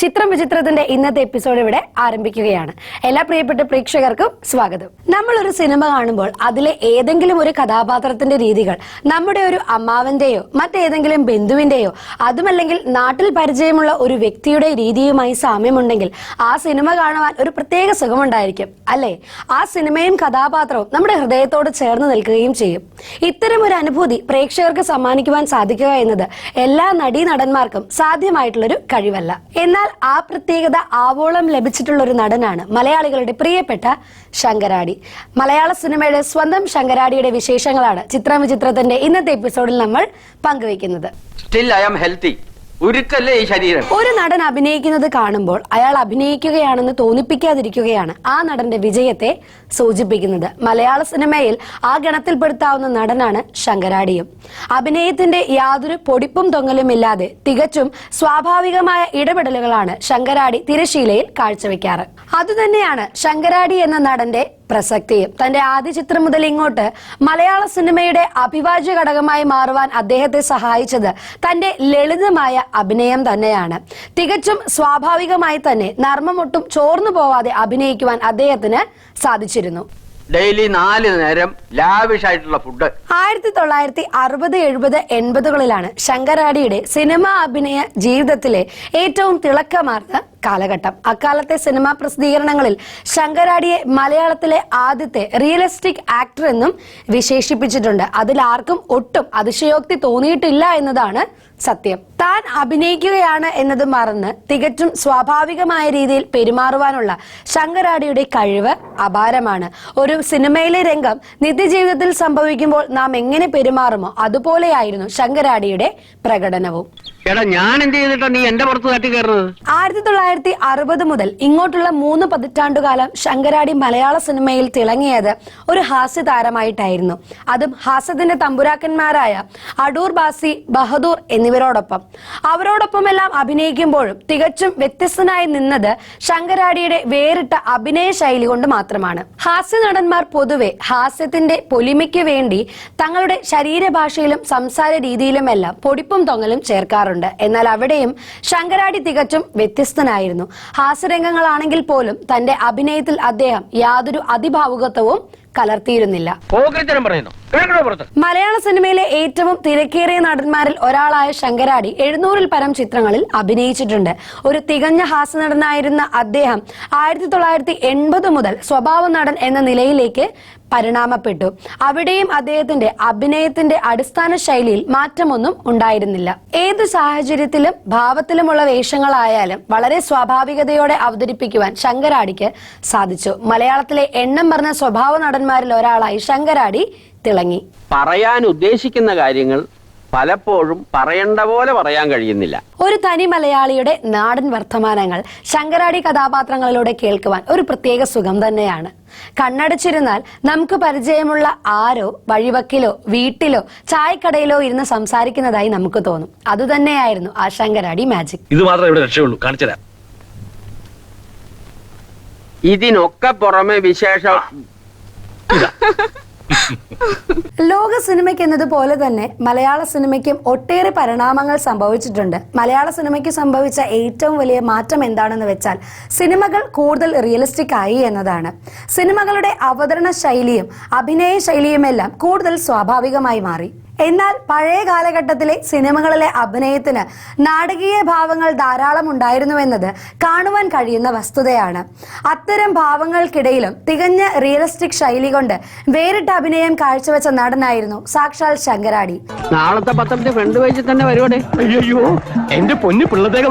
ചിത്രം വിചിത്രത്തിന്റെ ഇന്നത്തെ എപ്പിസോഡ് ഇവിടെ ആരംഭിക്കുകയാണ്. എല്ലാ പ്രിയപ്പെട്ട പ്രേക്ഷകർക്കും സ്വാഗതം. നമ്മൾ ഒരു സിനിമ കാണുമ്പോൾ അതിലെ ഏതെങ്കിലും ഒരു കഥാപാത്രത്തിന്റെ രീതികൾ നമ്മുടെ ഒരു അമ്മാവന്റെയോ മറ്റേതെങ്കിലും ബന്ധുവിന്റെയോ അതുമല്ലെങ്കിൽ നാട്ടിൽ പരിചയമുള്ള ഒരു വ്യക്തിയുടെ രീതിയുമായി സാമ്യമുണ്ടെങ്കിൽ ആ സിനിമ കാണുവാൻ ഒരു പ്രത്യേക സുഖമുണ്ടായിരിക്കും അല്ലേ? ആ സിനിമയും കഥാപാത്രവും നമ്മുടെ ഹൃദയത്തോട് ചേർന്ന് നിൽക്കുകയും ചെയ്യും. ഇത്തരം ഒരു അനുഭൂതി പ്രേക്ഷകർക്ക് സമ്മാനിക്കുവാൻ സാധിക്കുക എന്നത് എല്ലാ നടീനടന്മാർക്കും സാധ്യമായിട്ടുള്ളൊരു കഴിവല്ല. എന്നാൽ ആ പ്രത്യേകത ആവോളം ലഭിച്ചിട്ടുള്ള ഒരു നടനാണ് മലയാളികളുടെ പ്രിയപ്പെട്ട ശങ്കരാടി. മലയാള സിനിമയുടെ സ്വന്തം ശങ്കരാടിയുടെ വിശേഷങ്ങളാണ് ചിത്രം വിചിത്രത്തിന്റെ ഇന്നത്തെ എപ്പിസോഡിൽ നമ്മൾ പങ്കുവയ്ക്കുന്നത്. ഒരു നടൻ അഭിനയിക്കുന്നത് കാണുമ്പോൾ അയാൾ അഭിനയിക്കുകയാണെന്ന് തോന്നിപ്പിക്കാതിരിക്കുകയാണ് ആ നടന്റെ വിജയത്തെ സൂചിപ്പിക്കുന്നത്. മലയാള സിനിമയിൽ ആ ഗണത്തിൽപ്പെടുത്താവുന്ന നടനാണ് ശങ്കരാടിയും. അഭിനയത്തിന്റെ യാതൊരു പൊടിപ്പും തൊങ്ങലും ഇല്ലാതെ തികച്ചും സ്വാഭാവികമായ ഇടപെടലുകളാണ് ശങ്കരാടി തിരശീലയിൽ കാഴ്ചവെക്കാറ്. അതുതന്നെയാണ് ശങ്കരാടി എന്ന നടന്റെ പ്രസക്തിയും. തന്റെ ആദ്യ ചിത്രം മുതൽ ഇങ്ങോട്ട് മലയാള സിനിമയുടെ അഭിവാജ്യ ഘടകമായി മാറുവാൻ അദ്ദേഹത്തെ സഹായിച്ചത് തന്റെ ലളിതമായ അഭിനയം തന്നെയാണ്. തികച്ചും സ്വാഭാവികമായി തന്നെ നർമ്മമൊട്ടും ചോർന്നു പോവാതെ അഭിനയിക്കുവാൻ അദ്ദേഹത്തിന് സാധിച്ചിരുന്നു. ഡെയിലി 4 നേരം ലാവിഷ് ആയിട്ടുള്ള ഫുഡ്. 1960, 70, 80കളിലാണ് ശങ്കരാടിയുടെ സിനിമാ അഭിനയ ജീവിതത്തിലെ ഏറ്റവും തിളക്കമാർന്ന കാലഘട്ടം. അക്കാലത്തെ സിനിമാ പ്രസിദ്ധീകരണങ്ങളിൽ ശങ്കരാടിയെ മലയാളത്തിലെ ആദ്യത്തെ റിയലിസ്റ്റിക് ആക്ടർ എന്നും വിശേഷിപ്പിച്ചിട്ടുണ്ട്. അതിൽ ആർക്കും ഒട്ടും അതിശയോക്തി തോന്നിയിട്ടില്ല എന്നതാണ് സത്യം. താൻ അഭിനയിക്കുകയാണ് എന്നത് മറന്ന് തികച്ചും സ്വാഭാവികമായ രീതിയിൽ പെരുമാറുവാനുള്ള ശങ്കരാടിയുടെ കഴിവ് അപാരമാണ്. ഒരു സിനിമയിലെ രംഗം നിത്യജീവിതത്തിൽ സംഭവിക്കുമ്പോൾ നാം എങ്ങനെ പെരുമാറുമോ അതുപോലെയായിരുന്നു ശങ്കരാടിയുടെ പ്രകടനവും. 1960 മുതൽ ഇങ്ങോട്ടുള്ള 3 പതിറ്റാണ്ടുകാലം ശങ്കരാടി മലയാള സിനിമയിൽ തിളങ്ങിയത് ഒരു ഹാസ്യ താരമായിട്ടായിരുന്നു. അതും ഹാസ്യത്തിന്റെ തമ്പുരാക്കന്മാരായ അടൂർ ബാസി, ബഹദൂർ എന്നിവരോടൊപ്പം. അവരോടൊപ്പമെല്ലാം അഭിനയിക്കുമ്പോഴും തികച്ചും വ്യത്യസ്തനായി നിന്നത് ശങ്കരാടിയുടെ വേറിട്ട അഭിനയ ശൈലി കൊണ്ട് മാത്രമാണ്. ഹാസ്യ നടന്മാർ പൊതുവെ ഹാസ്യത്തിന്റെ പൊലിമയ്ക്ക് വേണ്ടി തങ്ങളുടെ ശരീരഭാഷയിലും സംസാര രീതിയിലുമെല്ലാം പൊടിപ്പും തൊങ്ങലും ചേർക്കാറുണ്ട്. എന്നാൽ അവിടെയും ശങ്കരാടി തികച്ചും വ്യത്യസ്തനായിരുന്നു. ഹാസ്യരംഗങ്ങളാണെങ്കിൽ പോലും തന്റെ അഭിനയത്തിൽ അദ്ദേഹം യാതൊരു അതിഭാവുകത്വവും കലർത്തിയിരുന്നില്ല. മലയാള സിനിമയിലെ ഏറ്റവും തിരക്കേറിയ നടന്മാരിൽ ഒരാളായ ശങ്കരാടി 700-ൽ പരം ചിത്രങ്ങളിൽ അഭിനയിച്ചിട്ടുണ്ട്. ഒരു തികഞ്ഞ ഹാസ്യ നടനായിരുന്ന അദ്ദേഹം 1980 മുതൽ സ്വഭാവ നടൻ എന്ന നിലയിലേക്ക് പരിണാമപ്പെട്ടു. അവിടെയും അദ്ദേഹത്തിന്റെ അഭിനയത്തിന്റെ അടിസ്ഥാന ശൈലിയിൽ മാറ്റമൊന്നും ഉണ്ടായിരുന്നില്ല. ഏതു സാഹചര്യത്തിലും ഭാവത്തിലുമുള്ള വേഷങ്ങളായാലും വളരെ സ്വാഭാവികതയോടെ അവതരിപ്പിക്കുവാൻ ശങ്കരാടിക്ക് സാധിച്ചു. മലയാളത്തിലെ എണ്ണം പറഞ്ഞ സ്വഭാവ നടന്മാരിൽ ഒരാളായി ശങ്കരാടി തിളങ്ങി. പറയാൻ ഉദ്ദേശിക്കുന്ന കാര്യങ്ങൾ പലപ്പോഴും പറയേണ്ട പോലെ പറയാൻ കഴിയുന്നില്ല. ഒരു തനി മലയാളിയുടെ നാടൻ വർത്തമാനങ്ങൾ ശങ്കരാടി കഥാപാത്രങ്ങളിലൂടെ കേൾക്കുവാൻ ഒരു പ്രത്യേക സുഖം തന്നെയാണ്. കണ്ണടച്ചിരുന്നാൽ നമുക്ക് പരിചയമുള്ള ആരോ വഴിവക്കിലോ വീട്ടിലോ ചായക്കടയിലോ ഇരുന്ന് സംസാരിക്കുന്നതായി നമുക്ക് തോന്നും. അതുതന്നെയായിരുന്നു ആ ശങ്കരാടി മാജിക്. ഇത് മാത്രമേ ഇവിടെ രക്ഷയുള്ളൂ. കാണിച്ചുതരാം. ഇതിനൊക്കെ പുറമെ വിശേഷം ലോക സിനിമയ്ക്ക് എന്നതുപോലെ തന്നെ മലയാള സിനിമയ്ക്കും ഒട്ടേറെ പരിണാമങ്ങൾ സംഭവിച്ചിട്ടുണ്ട്. മലയാള സിനിമയ്ക്ക് സംഭവിച്ച ഏറ്റവും വലിയ മാറ്റം എന്താണെന്ന് വെച്ചാൽ സിനിമകൾ കൂടുതൽ റിയലിസ്റ്റിക് ആയി എന്നതാണ്. സിനിമകളുടെ അവതരണ ശൈലിയും അഭിനയ ശൈലിയുമെല്ലാം കൂടുതൽ സ്വാഭാവികമായി മാറി. എന്നാൽ പഴയ കാലഘട്ടത്തിലെ സിനിമകളിലെ അഭിനയത്തിന് നാടകീയ ഭാവങ്ങൾ ധാരാളം ഉണ്ടായിരുന്നുവെന്നത് കാണുവാൻ കഴിയുന്ന വസ്തുതയാണ്. അത്തരം ഭാവങ്ങൾക്കിടയിലും തികഞ്ഞ റിയലിസ്റ്റിക് ശൈലി കൊണ്ട് വേറിട്ട അഭിനയം കാഴ്ചവെച്ച നടനായിരുന്നു സാക്ഷാൽ ശങ്കരാടി. നാളത്തെ പത്രത്തിൽ ഫ്രണ്ട് പേജിൽ തന്നെ വരുവാടേ. അയ്യോ, എന്റെ പൊന്നു പിള്ളത്തേക്ക്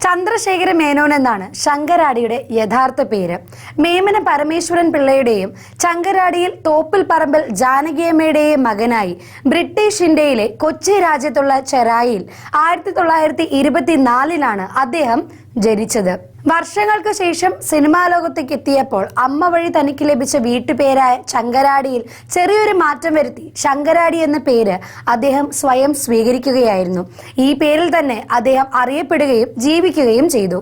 ചന്ദ്രശേഖര മേനോൻ എന്നാണ് ശങ്കരാടിയുടെ യഥാർത്ഥ പേര്. മേമന പരമേശ്വരൻ പിള്ളയുടെയും ശങ്കരാടിയിൽ തോപ്പിൽ പറമ്പിൽ ജാനകിയമ്മയുടെയും മകനായി ബ്രിട്ടീഷ് ഇന്ത്യയിലെ കൊച്ചി രാജ്യത്തുള്ള ചെറായിയിൽ 1924-ലാണ് അദ്ദേഹം ജനിച്ചത്. വർഷങ്ങൾക്ക് ശേഷം സിനിമാ ലോകത്തേക്ക് എത്തിയപ്പോൾ അമ്മ വഴി തനിക്ക് ലഭിച്ച വീട്ടുപേരായ ശങ്കരാടിയിൽ ചെറിയൊരു മാറ്റം വരുത്തി ശങ്കരാടി എന്ന പേര് അദ്ദേഹം സ്വയം സ്വീകരിക്കുകയായിരുന്നു. ഈ പേരിൽ തന്നെ അദ്ദേഹം അറിയപ്പെടുകയും ജീവിക്കുകയും ചെയ്തു.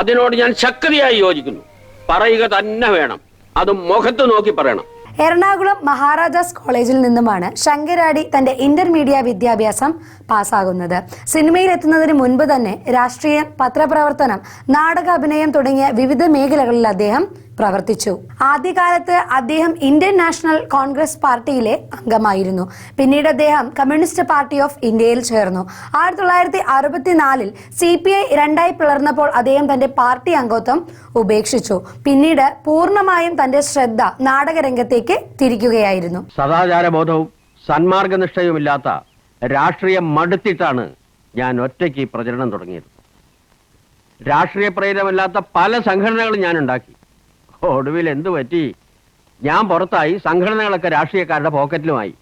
അതിനോട് ഞാൻ ശക്തിയായി യോജിക്കുന്നു. പറയുക തന്നെ വേണം. അത് മുഖത്ത് നോക്കി പറയണം. എറണാകുളം മഹാരാജാസ് കോളേജിൽ നിന്നുമാണ് ശങ്കരാടി തന്റെ ഇന്റർമീഡിയറ്റ് വിദ്യാഭ്യാസം പാസ്സാകുന്നത്. സിനിമയിൽ എത്തുന്നതിന് മുൻപ് തന്നെ രാഷ്ട്രീയം, പത്രപ്രവർത്തനം, നാടക അഭിനയം തുടങ്ങിയ വിവിധ മേഖലകളിൽ അദ്ദേഹം പ്രവർത്തിച്ചു. ആദ്യകാലത്ത് അദ്ദേഹം ഇന്ത്യൻ നാഷണൽ കോൺഗ്രസ് പാർട്ടിയിലെ അംഗമായിരുന്നു. പിന്നീട് അദ്ദേഹം കമ്മ്യൂണിസ്റ്റ് പാർട്ടി ഓഫ് ഇന്ത്യയിൽ ചേർന്നു. 1964 CPI രണ്ടായി പിളർന്നപ്പോൾ അദ്ദേഹം തന്റെ പാർട്ടി അംഗത്വം ഉപേക്ഷിച്ചു. പിന്നീട് പൂർണ്ണമായും തന്റെ ശ്രദ്ധ നാടകരംഗത്തേക്ക് തിരിക്കുകയായിരുന്നു. സദാചാരബോധവും സന്മാർഗനിഷ്ഠയുമില്ലാത്ത രാഷ്ട്രീയം മടുത്തിട്ടാണ് ഞാൻ ഒറ്റയ്ക്ക് പ്രചരണം തുടങ്ങിയത്. രാഷ്ട്രീയ പ്രേരമില്ലാത്ത പല സംഘടനകളും ഞാൻ ഉണ്ടാക്കി. ഒടുവിൽ എന്തു പറ്റി? ഞാൻ പുറത്തായി, സംഘടനകളൊക്കെ രാഷ്ട്രീയക്കാരുടെ പോക്കറ്റിലുമായി.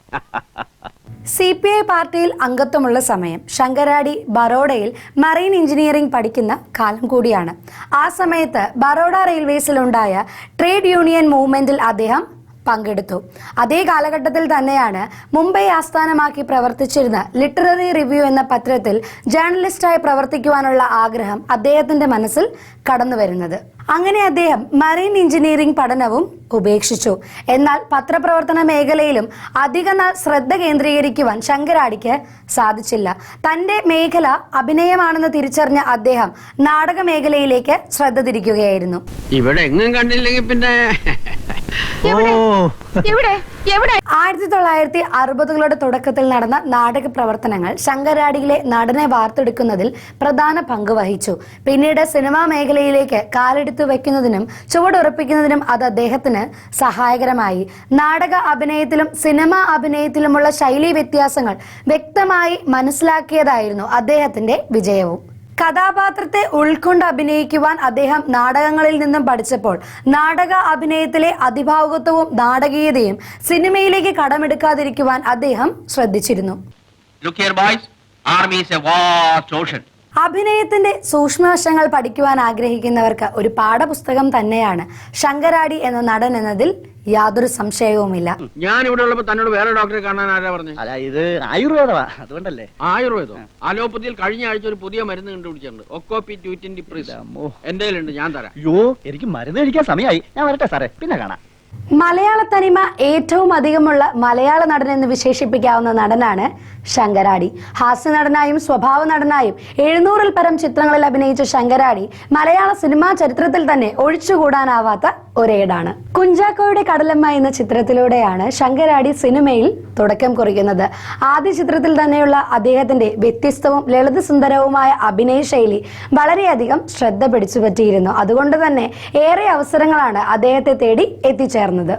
CPI പാർട്ടിയിൽ അംഗത്വമുള്ള സമയം ശങ്കരാടി ബറോഡയിൽ മറൈൻ എഞ്ചിനീയറിംഗ് പഠിക്കുന്ന കാലം കൂടിയാണ്. ആ സമയത്ത് ബറോഡ റെയിൽവേസിലുണ്ടായ ട്രേഡ് യൂണിയൻ മൂവ്മെന്റിൽ അദ്ദേഹം പങ്കെടുത്തു. അതേ കാലഘട്ടത്തിൽ തന്നെയാണ് മുംബൈ ആസ്ഥാനമാക്കി പ്രവർത്തിച്ചിരുന്ന ലിറ്റററി റിവ്യൂ എന്ന പത്രത്തിൽ ജേർണലിസ്റ്റായി പ്രവർത്തിക്കുവാനുള്ള ആഗ്രഹം അദ്ദേഹത്തിന്റെ മനസ്സിൽ കടന്നു വരുന്നത്. അങ്ങനെ അദ്ദേഹം മറൈൻ എഞ്ചിനീയറിംഗ് പഠനവും ഉപേക്ഷിച്ചു. എന്നാൽ പത്രപ്രവർത്തന മേഖലയിലും അധിക നാൾ ശ്രദ്ധ കേന്ദ്രീകരിക്കുവാൻ ശങ്കരാടിക്ക് സാധിച്ചില്ല. തന്റെ മേഖല അഭിനയമാണെന്ന് തിരിച്ചറിഞ്ഞ അദ്ദേഹം നാടക മേഖലയിലേക്ക് ശ്രദ്ധ തിരിക്കുകയായിരുന്നു. ഇവിടെ എങ്ങും കണ്ടില്ലെങ്കിൽ പിന്നെ 1960കളുടെ തുടക്കത്തിൽ നടന്ന നാടക പ്രവർത്തനങ്ങൾ ശങ്കരാടിയിലെ നടനെ വാർത്തെടുക്കുന്നതിൽ പ്രധാന പങ്ക് വഹിച്ചു. പിന്നീട് സിനിമാ മേഖലയിലേക്ക് കാലെടുത്തു വയ്ക്കുന്നതിനും ചുവടുറപ്പിക്കുന്നതിനും അത് അദ്ദേഹത്തിന് സഹായകരമായി. നാടക അഭിനയത്തിലും സിനിമാ അഭിനയത്തിലുമുള്ള ശൈലീ വ്യത്യാസങ്ങൾ വ്യക്തമായി മനസ്സിലാക്കിയതായിരുന്നു അദ്ദേഹത്തിന്റെ വിജയവും. കഥാപാത്രത്തെ ഉൾക്കൊണ്ട് അഭിനയിക്കുവാൻ അദ്ദേഹം നാടകങ്ങളിൽ നിന്നും പഠിച്ചപ്പോൾ നാടക അഭിനയത്തിലെ അതിഭാവുകത്വവും നാടകീയതയും സിനിമയിലേക്ക് കടമെടുക്കാതിരിക്കുവാൻ അദ്ദേഹം ശ്രദ്ധിച്ചിരുന്നു. അഭിനയത്തിന്റെ സൂക്ഷ്മവശങ്ങൾ പഠിക്കുവാൻ ആഗ്രഹിക്കുന്നവർക്ക് ഒരു പാഠപുസ്തകം തന്നെയാണ് ശങ്കരാടി എന്ന നടൻ എന്നതിൽ യാതൊരു സംശയവുമില്ല. ഞാൻ ഇവിടെ ഉള്ളപ്പോ തന്നോട് വേറെ ഡോക്ടറെ കാണാൻ ആരാ പറഞ്ഞു? അല്ല, ഇത് ആയുർവേദമാ, അതുകൊണ്ടല്ലേ. ആയുർവേദം? അലോപ്പതിയിൽ കഴിഞ്ഞ ആഴ്ച ഒരു പുതിയ മരുന്ന് കണ്ടുപിടിച്ചിട്ടുണ്ട്, ഒക്കോപി 220 എന്റെ കയ്യിലുണ്ട്, ഞാൻ തരാം. അയ്യോ, എനിക്ക് മരുന്ന് കഴിക്കാൻ സമയമായി. ഞാൻ വരട്ടെ സാറേ, പിന്നെ കാണാം. മലയാള തനിമ ഏറ്റവും അധികമുള്ള മലയാള നടൻ എന്ന് വിശേഷിപ്പിക്കാവുന്ന നടനാണ് ശങ്കരാടി. ഹാസ്യ നടനായും സ്വഭാവ നടനായും 700-ൽ പരം ചിത്രങ്ങളിൽ അഭിനയിച്ച ശങ്കരാടി മലയാള സിനിമാ ചരിത്രത്തിൽ തന്നെ ഒഴിച്ചുകൂടാനാവാത്ത ഒരേടാണ്. കുഞ്ചാക്കോയുടെ കടലമ്മ എന്ന ചിത്രത്തിലൂടെയാണ് ശങ്കരാടി സിനിമയിൽ തുടക്കം കുറിക്കുന്നത്. ആദ്യ ചിത്രത്തിൽ തന്നെയുള്ള അദ്ദേഹത്തിന്റെ വ്യത്യസ്തവും ലളിതസുന്ദരവുമായ അഭിനയ ശൈലി വളരെയധികം ശ്രദ്ധ പിടിച്ചുപറ്റിയിരുന്നു. അതുകൊണ്ട് തന്നെ ഏറെ അവസരങ്ങളാണ് അദ്ദേഹത്തെ തേടി എത്തിച്ചേർന്നത്.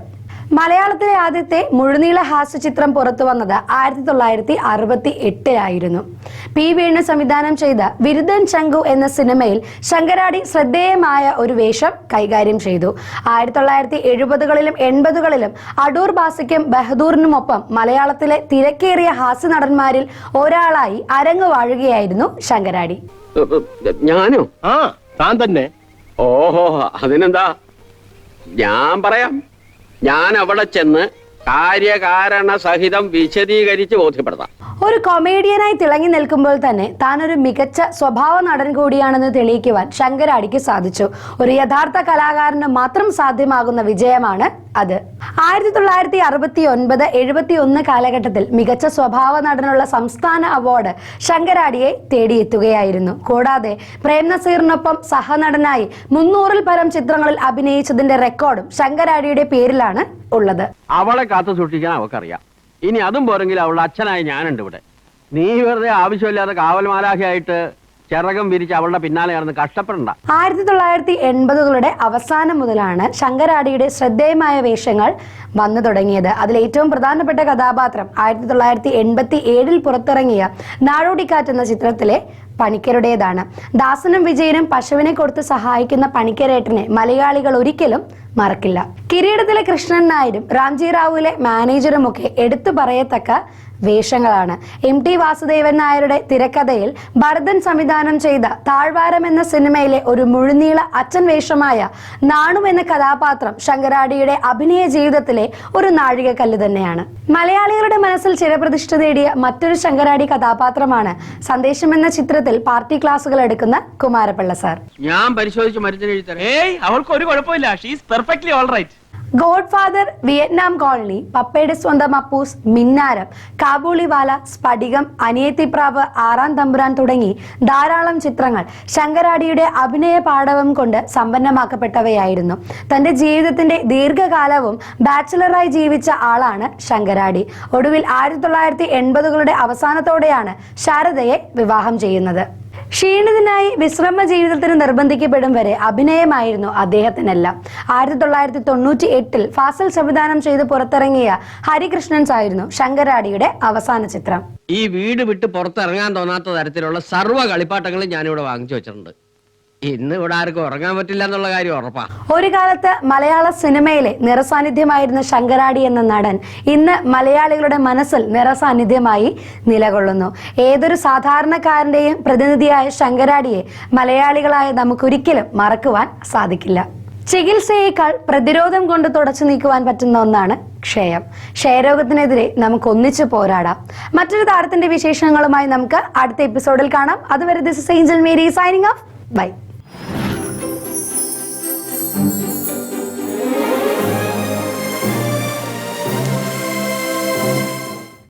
മലയാളത്തിലെ ആദ്യത്തെ മുഴുനീള ഹാസ്യ ചിത്രം പുറത്തു വന്നത് 1968 P. വേണു സംവിധാനം ചെയ്ത വിരുദ്ധൻ ചങ്കു എന്ന സിനിമയിൽ ശങ്കരാടി ശ്രദ്ധേയമായ ഒരു വേഷം കൈകാര്യം ചെയ്തു. 1970കളിലും 80കളിലും അടൂർ ബാസിക്കും ബഹദൂറിനുമൊപ്പം മലയാളത്തിലെ തിരക്കേറിയ ഹാസ്യ നടന്മാരിൽ ഒരാളായി അരങ്ങ് വാഴുകയായിരുന്നു ശങ്കരാടി. ഞാനോ? ആ, താൻ തന്നെ. ഓഹോ, അതിനെന്താ, ഞാൻ പറയാം. ഞാൻ അവിടെ ചെന്ന് കാര്യകാരണ സഹിതം വിശദീകരിച്ച് ബോധ്യപ്പെടുത്താം. ഒരു കൊമേഡിയനായി തിളങ്ങി നിൽക്കുമ്പോൾ തന്നെ താനൊരു മികച്ച സ്വഭാവ നടൻ കൂടിയാണെന്ന് തെളിയിക്കുവാൻ ശങ്കരാടിക്ക് സാധിച്ചു. ഒരു യഥാർത്ഥ കലാകാരന് മാത്രം സാധ്യമാകുന്ന വിജയമാണ് അത്. 1969-71 കാലഘട്ടത്തിൽ മികച്ച സ്വഭാവ നടനുള്ള സംസ്ഥാന അവാർഡ് ശങ്കരാടിയെ തേടിയെത്തുകയായിരുന്നു. കൂടാതെ പ്രേം നസീറിനൊപ്പം സഹനടനായി 300-ൽ പരം ചിത്രങ്ങളിൽ അഭിനയിച്ചതിന്റെ റെക്കോർഡും ശങ്കരാടിയുടെ പേരിലാണ് ഉള്ളത്. അവളെ കാത്തു സൂക്ഷിക്കാൻ അവക്കറിയാം. ഇനി അതും പോരെങ്കിൽ അവളുടെ അച്ഛനായി ഞാനുണ്ട് ഇവിടെ. നീ വെറുതെ ആവശ്യമില്ലാതെ കാവൽമാലാഖയായിട്ട് ചിറകം വിരിച്ച് അവളുടെ പിന്നാലെ നടന്ന് കഷ്ടപ്പെടണ്ട. 1980കളുടെ അവസാനം മുതലാണ് ശങ്കരാടിയുടെ ശ്രദ്ധേയമായ വേഷങ്ങൾ വന്നു തുടങ്ങിയത്. അതിൽ ഏറ്റവും പ്രധാനപ്പെട്ട കഥാപാത്രം 1987-ൽ പുറത്തിറങ്ങിയ നാടോടിക്കാറ്റ് എന്ന ചിത്രത്തിലെ പണിക്കരുടേതാണ്. ദാസനും വിജയനും പശുവിനെ കൊടുത്ത് സഹായിക്കുന്ന പണിക്കരേട്ടനെ മലയാളികൾ ഒരിക്കലും മറക്കില്ല. കിരീടത്തിലെ കൃഷ്ണൻ നായരും റാംജി റാവുവിലെ മാനേജറുമൊക്കെ എടുത്തു പറയത്തക്ക വേഷങ്ങളാണ്. MT വാസുദേവൻ നായരുടെ തിരക്കഥയിൽ ഭരതൻ സംവിധാനം ചെയ്ത താഴ്വാരം എന്ന സിനിമയിലെ ഒരു മുഴുനീള അച്ഛൻ വേഷമായ നാണു എന്ന കഥാപാത്രം ശങ്കരാടിയുടെ അഭിനയ ജീവിതത്തിലെ ഒരു നാഴികക്കല്ല് തന്നെയാണ്. മലയാളികളുടെ മനസ്സിൽ ചിരപ്രതിഷ്ഠ നേടിയ മറ്റൊരു ശങ്കരാടി കഥാപാത്രമാണ് സന്ദേശം എന്ന ചിത്രത്തിൽ പാർട്ടി ക്ലാസുകൾ എടുക്കുന്ന കുമാരപിള്ള സാർ. ഞാൻ പരിശോധിച്ച് മരുന്നിന് എഴുതി തരാം. ഏയ്, അവൾക്ക് ഒരു കുഴപ്പമില്ല. She is perfectly all right. Godfather, Vietnam Colony, പപ്പയുടെ സ്വന്തം അപ്പൂസ്, മിന്നാരം, കാബൂളിവാല, സ്ഫടികം, അനിയത്തിപ്രാവ്, ആറാം തമ്പുരാൻ തുടങ്ങി ധാരാളം ചിത്രങ്ങൾ ശങ്കരാടിയുടെ അഭിനയ പാടവം കൊണ്ട് സമ്പന്നമാക്കപ്പെട്ടവയായിരുന്നു. തന്റെ ജീവിതത്തിന്റെ ദീർഘകാലവും ബാച്ചിലറായി ജീവിച്ച ആളാണ് ശങ്കരാടി. ഒടുവിൽ 1980കളുടെ അവസാനത്തോടെയാണ് ശാരദയെ വിവാഹം ചെയ്യുന്നത്. ക്ഷീണിതനായി വിശ്രമ ജീവിതത്തിന് നിർബന്ധിക്കപ്പെടും വരെ അഭിനയമായിരുന്നു അദ്ദേഹത്തിനെല്ലാം. 1998 ഫാസിൽ സംവിധാനം ചെയ്ത് പുറത്തിറങ്ങിയ ഹരികൃഷ്ണൻസ് ആയിരുന്നു ശങ്കരാടിയുടെ അവസാന ചിത്രം. ഈ വീട് വിട്ട് പുറത്തിറങ്ങാൻ തോന്നാത്ത തരത്തിലുള്ള സർവ്വ കളിപ്പാട്ടങ്ങളും ഞാനിവിടെ വാങ്ങിച്ചു വെച്ചിട്ടുണ്ട്. ഇന്ന് ഇവിടെ ആർക്കും ഉറങ്ങാൻ പറ്റില്ല എന്നുള്ള കാര്യം ഉറപ്പാ. ഒരു കാലത്ത് മലയാള സിനിമയിലെ നിറസാന്നിധ്യമായിരുന്ന ശങ്കരാടി എന്ന നടൻ ഇന്ന് മലയാളികളുടെ മനസ്സിൽ നിറസാന്നിധ്യമായി നിലകൊള്ളുന്നു. ഏതൊരു സാധാരണക്കാരന്റെയും പ്രതിനിധിയായ ശങ്കരാടിയെ മലയാളികളായ നമുക്കൊരിക്കലും മറക്കുവാൻ സാധിക്കില്ല. ചികിത്സയേക്കാൾ പ്രതിരോധം കൊണ്ട് തുടച്ചു നീക്കുവാൻ പറ്റുന്ന ഒന്നാണ് ക്ഷയം. ക്ഷയരോഗത്തിനെതിരെ നമുക്ക് ഒന്നിച്ചു പോരാടാം. മറ്റൊരു താരത്തിന്റെ വിശേഷങ്ങളുമായി നമുക്ക് അടുത്ത എപ്പിസോഡിൽ കാണാം. അതുവരെ this is Angel Mary signing off. By.